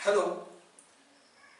Hello,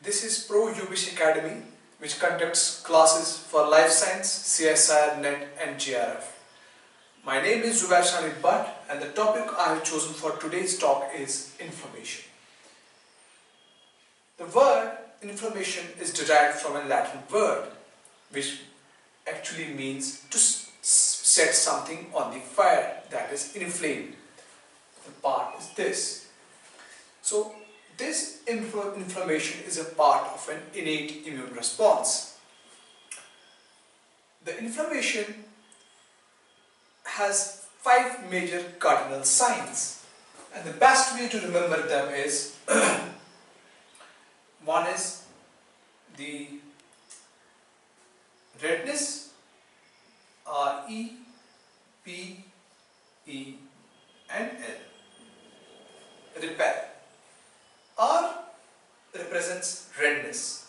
this is Pro UBC Academy, which conducts classes for Life Science, CSIR, NET and JRF. My name is Zubair Shamid Bhatt and the topic I have chosen for today's talk is inflammation. The word inflammation is derived from a Latin word which actually means to set something on the fire, that is inflamed. The part is this. So this inflammation is a part of an innate immune response. The inflammation has 5 major cardinal signs, and the best way to remember them is one is the redness, R-E-P-E-N-L, repel. R represents redness.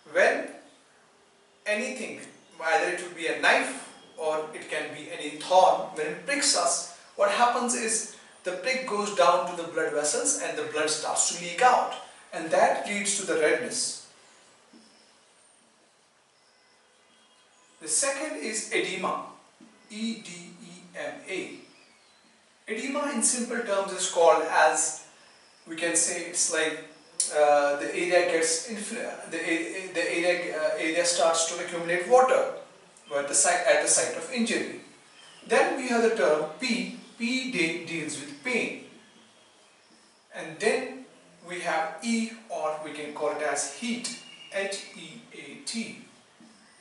When anything, either it will be a knife or it can be any thorn, when it pricks us, what happens is the prick goes down to the blood vessels and the blood starts to leak out, and that leads to the redness. The second is edema, E-D-E-M-A. Edema in simple terms is called as, we can say it's like the area starts to accumulate water at the site of injury. Then we have the term P deals with pain, and then we have E, or we can call it as heat, H-E-A-T,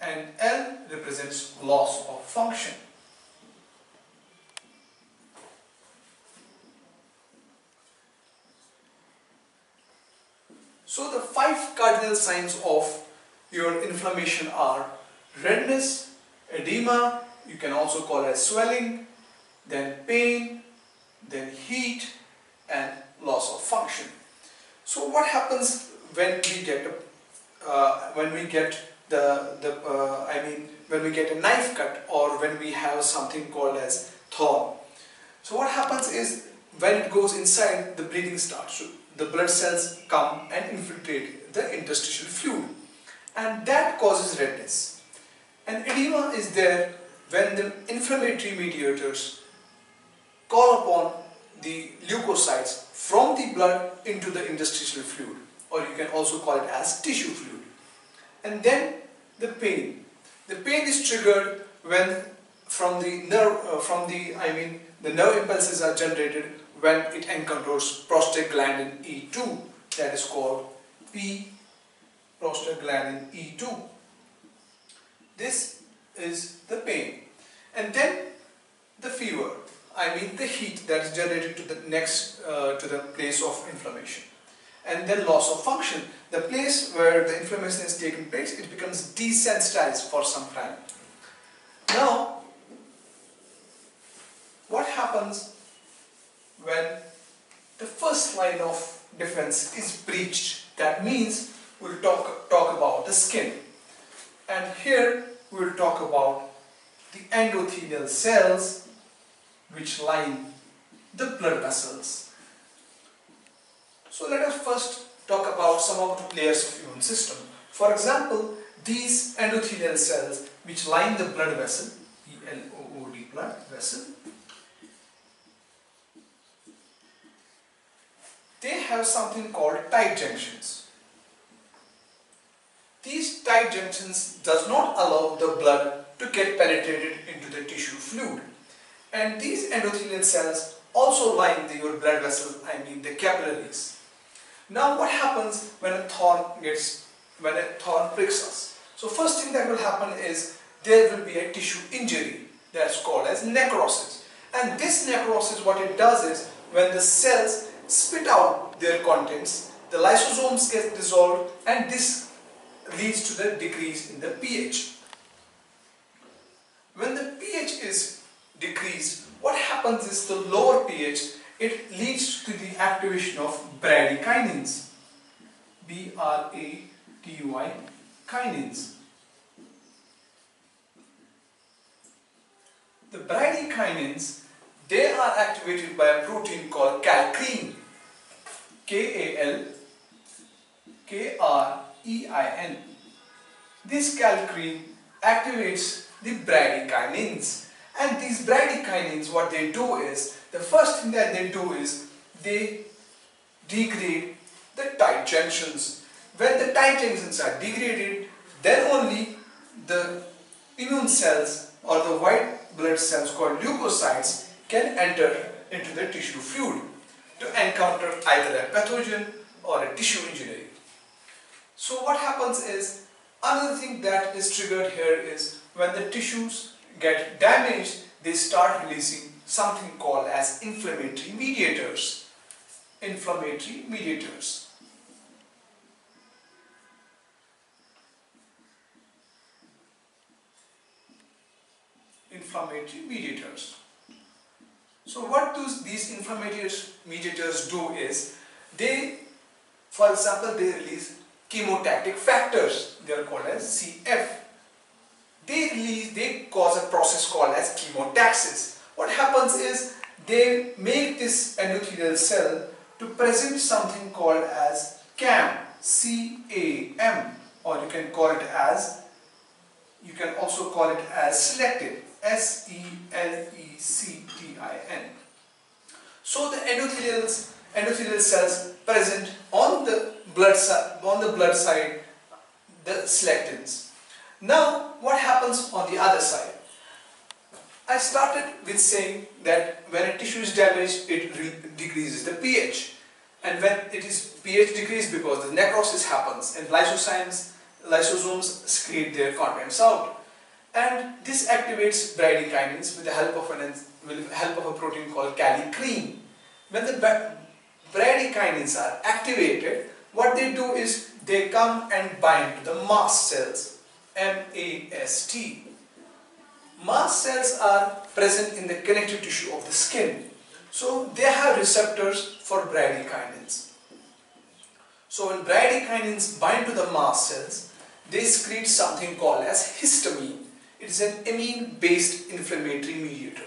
and L represents loss of function. So the 5 cardinal signs of your inflammation are redness, edema, you can also call it swelling, then pain, then heat, and loss of function. So what happens when we get when we get a knife cut, or when we have something called as thorn? So what happens is, when it goes inside, the bleeding starts. The blood cells come and infiltrate the interstitial fluid, and that causes redness. And edema is there when the inflammatory mediators call upon the leukocytes from the blood into the interstitial fluid, or you can also call it as tissue fluid. And then the pain. The pain is triggered when the nerve impulses are generated when it encounters prostaglandin E2, that is called P prostaglandin E2. This is the pain. And then the fever, the heat that is generated to the place of inflammation. And then loss of function. The place where the inflammation is taking place, it becomes desensitized for some time. Now, what happens when the first line of defense is breached? That means we'll talk about the skin, and here we'll talk about the endothelial cells which line the blood vessels. So let us first talk about some of the layers of immune system. For example, these endothelial cells which line the blood vessel, E-L-O-O-D, blood vessel, they have something called tight junctions. These tight junctions does not allow the blood to get penetrated into the tissue fluid. And these endothelial cells also line your blood vessels, the capillaries. Now what happens when a thorn pricks us? So first thing that will happen is there will be a tissue injury that's called as necrosis. And this necrosis, what it does is, when the cells spit out their contents, the lysosomes get dissolved, and this leads to the decrease in the pH. When the pH is decreased, what happens is, the lower pH, it leads to the activation of bradykinins, B-R-A-D-Y, kinins. The bradykinins, they are activated by a protein called calcrene, K-A-L K-R-E-I-N. This kallikrein activates the bradykinins, and these bradykinins, what they do is, the first thing that they do is they degrade the tight junctions. When the tight junctions are degraded, then only the immune cells or the white blood cells called leukocytes can enter into the tissue fluid to encounter either a pathogen or a tissue injury. So what happens is, another thing that is triggered here is when the tissues get damaged, they start releasing something called as inflammatory mediators. Inflammatory mediators. Inflammatory mediators. So what do these inflammatory mediators do is, they, for example, they release chemotactic factors. They are called as CF. They cause a process called as chemotaxis. What happens is, they make this endothelial cell to present something called as CAM, C-A-M, or you can also call it as selectin, S-E-L-E-C-T-I-N. So the endothelial cells present on the blood side, the selectins. Now what happens on the other side? I started with saying that when a tissue is damaged, it decreases the pH, and when it is pH decreased because the necrosis happens and lysosomes secrete their contents out, and this activates bradykinins with the help of a protein called kallikrein. When the bradykinins are activated, what they do is they come and bind to the mast cells, M-A-S-T. Mast cells are present in the connective tissue of the skin, so they have receptors for bradykinins. So when bradykinins bind to the mast cells, they secrete something called as histamine. It is an amine-based inflammatory mediator.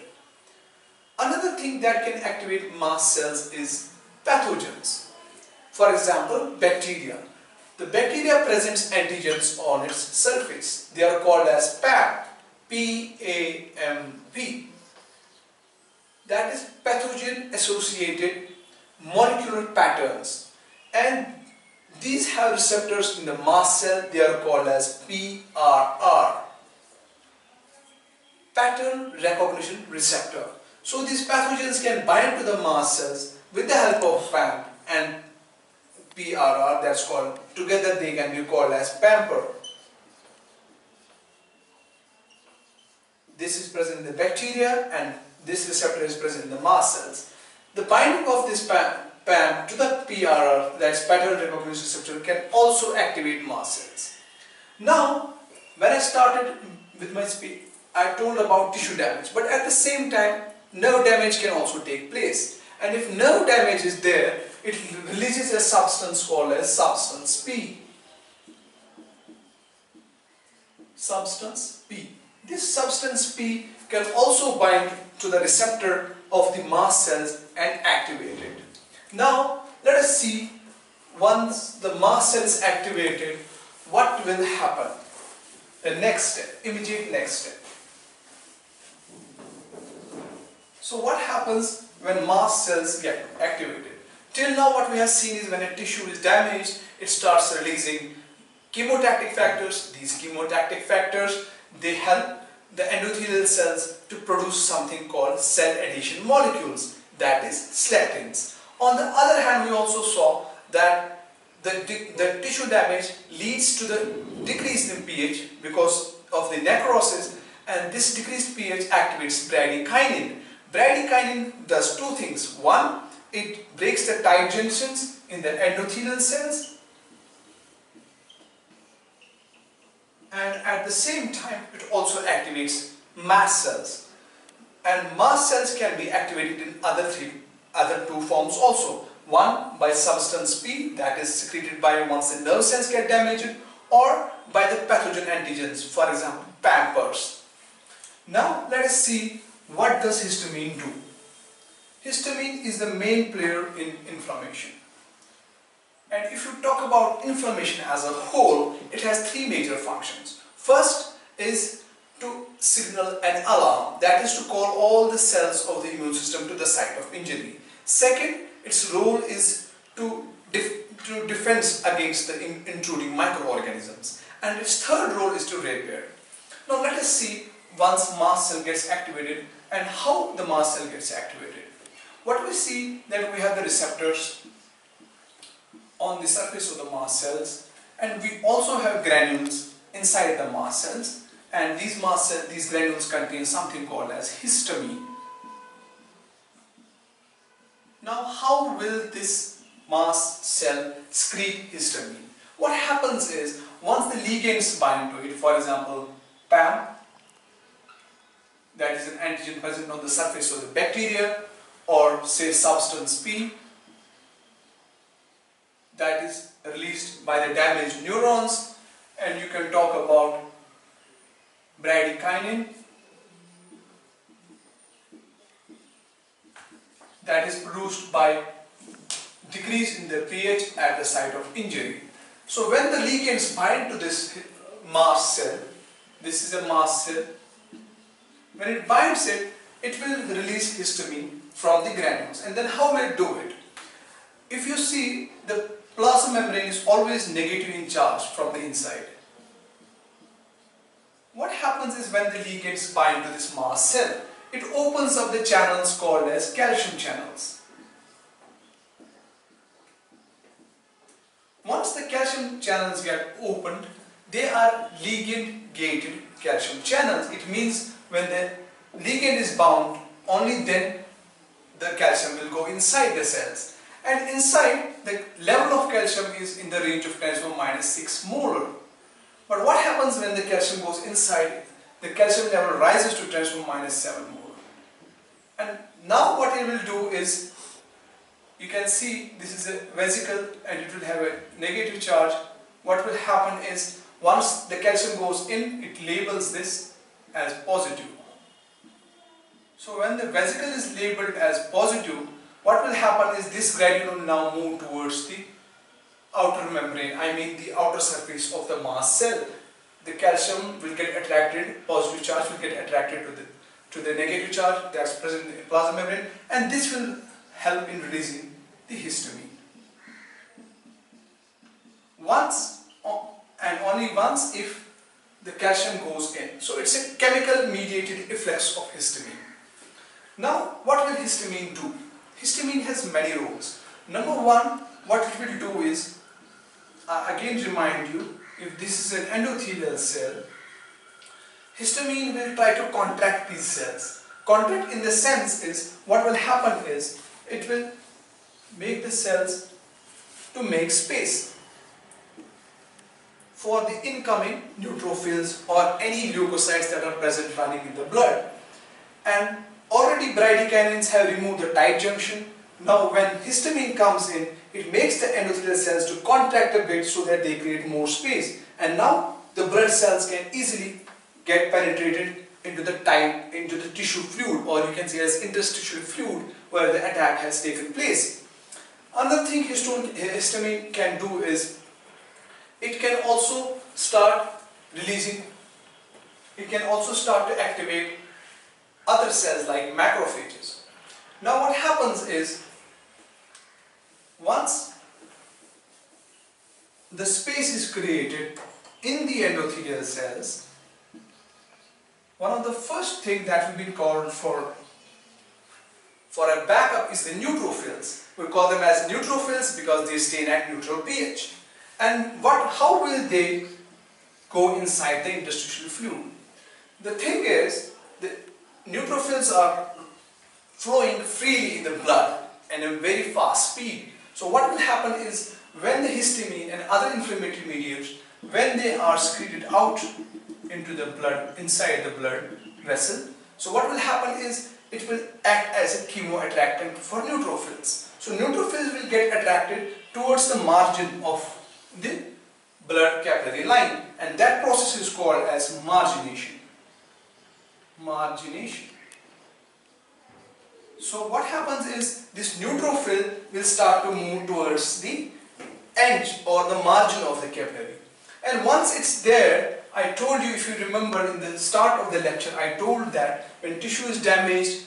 Another thing that can activate mast cells is pathogens. For example, bacteria. The bacteria presents antigens on its surface. They are called as PAMP. P-A-M-P. That is pathogen associated molecular patterns, and these have receptors in the mast cell. They are called as PRR, pattern recognition receptor. So these pathogens can bind to the mast cells with the help of PAMP and PRR, that's called, together they can be called as PAMPer. This is present in the bacteria and this receptor is present in the mast cells. The binding of this PAM to the PRR, that's pattern recognition receptor, can also activate mast cells. Now, when I started with my speech, I told about tissue damage, but at the same time, nerve damage can also take place. And if nerve damage is there, it releases a substance called as substance P. Substance P. This substance P can also bind to the receptor of the mast cells and activate it. Now, let us see, once the mast cell is activated, what will happen? The next step, immediate next step. So what happens when mast cells get activated? Till now what we have seen is when a tissue is damaged, it starts releasing chemotactic factors. These chemotactic factors, they help the endothelial cells to produce something called cell adhesion molecules, that is selectins. On the other hand, we also saw that the tissue damage leads to the decrease in pH because of the necrosis, and this decreased pH activates bradykinin. Bradykinin does two things. One, it breaks the tight junctions in the endothelial cells, and at the same time it also activates mast cells. And mast cells can be activated in other two forms also. One, by substance P, that is secreted by once the nerve cells get damaged, or by the pathogen antigens, for example PAMPers. Now let us see, what does histamine do? Histamine is the main player in inflammation. And if you talk about inflammation as a whole, it has three major functions. First is to signal an alarm, that is to call all the cells of the immune system to the site of injury. Second, its role is to defend against the intruding microorganisms. And its third role is to repair. Now let us see once mast cell gets activated and how the mast cell gets activated. What we see that we have the receptors on the surface of the mast cells, and we also have granules inside the mast cells, and these granules contain something called as histamine. Now how will this mast cell secrete histamine? What happens is, once the ligands bind to it, for example PAM, that is an antigen present on the surface of the bacteria, or say substance P, that is released by the damaged neurons, and you can talk about bradykinin, that is produced by decrease in the pH at the site of injury. So when the ligands bind to this mast cell, this is a mast cell, when it binds it, it will release histamine from the granules. And then how will it do it? If you see, the plasma membrane is always negative in charge from the inside. What happens is, when the ligands bind to this mast cell, it opens up the channels called as calcium channels. Once the calcium channels get opened, they are ligand gated calcium channels. It means when the ligand is bound, only then the calcium will go inside the cells. And inside, the level of calcium is in the range of 10 to the minus 6 molar. But what happens when the calcium goes inside? The calcium level rises to 10 to the minus 7 molar. And now what it will do is, you can see this is a vesicle and it will have a negative charge. What will happen is, once the calcium goes in, it labels this as positive. So when the vesicle is labeled as positive, what will happen is, this gradient will now move towards the outer membrane, I mean the outer surface of the mast cell. The calcium will get attracted, positive charge will get attracted to the negative charge that's present in the plasma membrane, and this will help in releasing the histamine. Once and only once if the calcium goes in. So it's a chemical mediated efflux of histamine. Now what will histamine do? Histamine has many roles. Number one, what it will do is, again remind you, if this is an endothelial cell, histamine will try to contract these cells. Contract in the sense is, what will happen is, it will make the cells to make space for the incoming neutrophils or any leukocytes that are present running in the blood. And already bradykinins have removed the tight junction. Now when histamine comes in, it makes the endothelial cells to contract a bit so that they create more space. And now the blood cells can easily get penetrated into the tissue fluid, or you can say as interstitial fluid, where the attack has taken place. Another thing histamine can do is, it can also start releasing, it can also start to activate other cells like macrophages. Now what happens is, once the space is created in the endothelial cells, one of the first things that will be called for a backup is the neutrophils. We call them as neutrophils because they stay at neutral pH. And how will they go inside the interstitial fluid? The thing is, the neutrophils are flowing freely in the blood at a very fast speed. So what will happen is, when the histamine and other inflammatory mediators, when they are secreted out into the blood, inside the blood vessel, so what will happen is, it will act as a chemoattractant for neutrophils. So neutrophils will get attracted towards the margin of the blood capillary line, and that process is called as margination. So what happens is, this neutrophil will start to move towards the edge or the margin of the capillary. And once it's there, I told you, if you remember in the start of the lecture, I told that when tissue is damaged,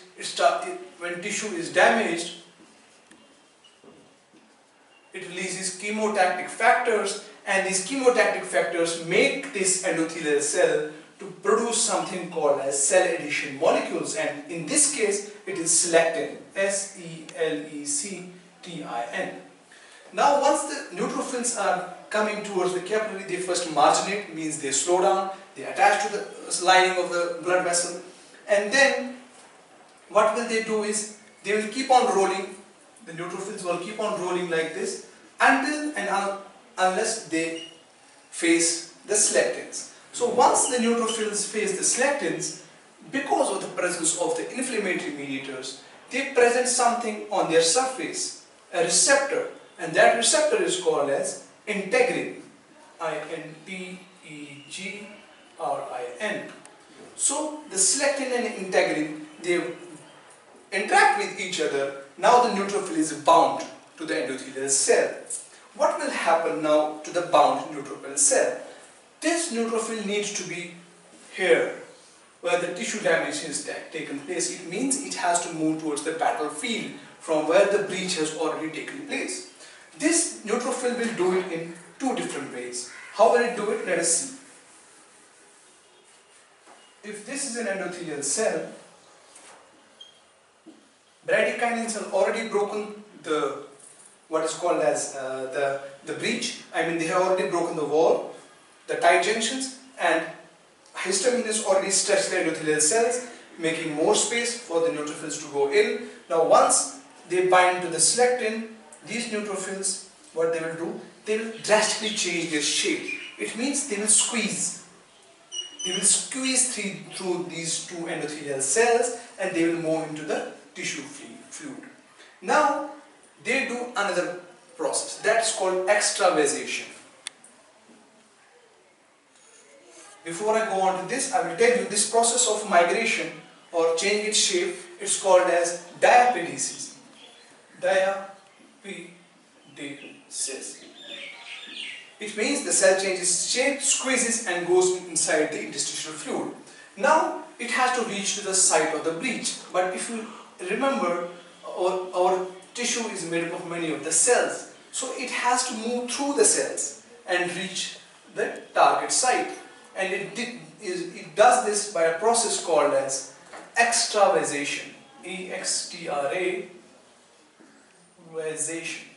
it releases chemotactic factors, and these chemotactic factors make this endothelial cell to produce something called as cell adhesion molecules, and in this case it is selectin, S-E-L-E-C-T-I-N. Now once the neutrophils are coming towards the capillary, they first marginate, means they slow down, they attach to the lining of the blood vessel, and then what will they do is they will keep on rolling. The neutrophils will keep on rolling like this until and unless they face the selectins. So once the neutrophils face the selectins, because of the presence of the inflammatory mediators, they present something on their surface, a receptor, and that receptor is called as integrin, I-N-T-E-G-R-I-N. So the selectin and integrin, they interact with each other. Now the neutrophil is bound to the endothelial cell. What will happen now to the bound neutrophil cell? This neutrophil needs to be here, where the tissue damage is taken place. It means it has to move towards the battlefield from where the breach has already taken place. This neutrophil will do it in two different ways. How will it do it? Let us see. If this is an endothelial cell, bradykinins have already broken the what is called as the breach. I mean, they have already broken the wall, the tight junctions, and histamine has already stretched the endothelial cells, making more space for the neutrophils to go in. Now once they bind to the selectin, these neutrophils, what they will do, they will drastically change their shape. It means they will squeeze. They will squeeze through these two endothelial cells, and they will move into the tissue fluid. Now they do another process that's called extravasation. Before I go on to this, I will tell you this process of migration or changing its shape, it's called as diapedesis. Diapedesis. It means the cell changes shape, squeezes, and goes inside the interstitial fluid. Now it has to reach to the site of the breach. But if you remember, our tissue is made up of many of the cells. So it has to move through the cells and reach the target site. And it does this by a process called as extravasation. E-X-T-R-A-vasation.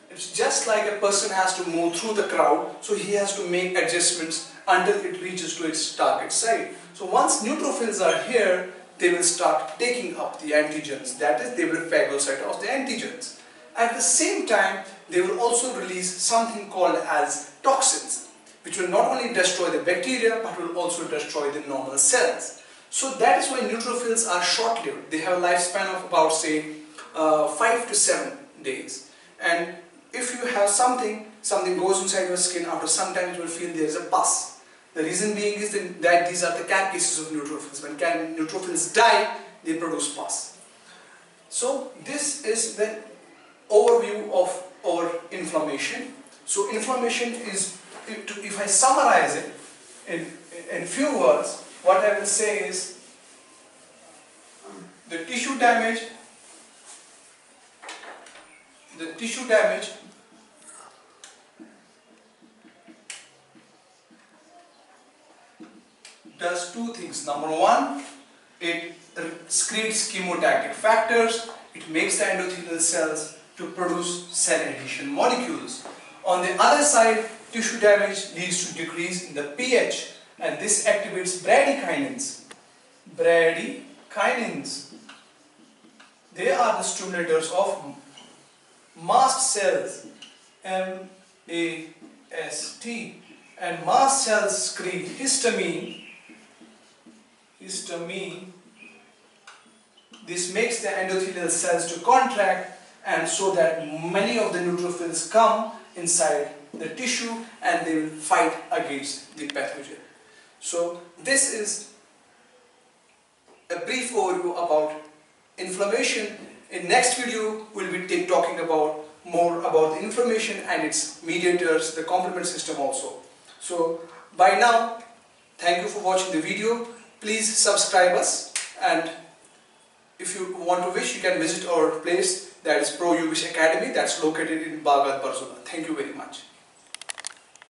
It's just like a person has to move through the crowd, so he has to make adjustments until it reaches to its target site. So once neutrophils are here, they will start taking up the antigens, that is, they will phagocytose the antigens. At the same time, they will also release something called as toxins, which will not only destroy the bacteria, but will also destroy the normal cells. So that is why neutrophils are short-lived. They have a lifespan of about, say, 5 to 7 days. And if you have something goes inside your skin, after some time you will feel there is a pus. The reason being is that these are the carapaces of neutrophils. When neutrophils die, they produce pus. So this is the overview of our inflammation. So inflammation is, if I summarize it in few words, what I will say is the tissue damage does two things. Number one, it secretes chemotactic factors. It makes the endothelial cells to produce cell adhesion molecules. On the other side, tissue damage leads to decrease in the pH, and this activates bradykinins. Bradykinins, they are the stimulators of mast cells, M-A-S-T, and mast cells secrete histamine. This makes the endothelial cells to contract, and so that many of the neutrophils come inside the tissue and they will fight against the pathogen. So this is a brief overview about inflammation. In next video we'll be talking about more about the inflammation and its mediators, the complement system also. So by now, thank you for watching the video. Please subscribe us, and if you want to wish, you can visit our place, that is Pro Yogish Academy, that's located in Baghat, Barzula. Thank you very much.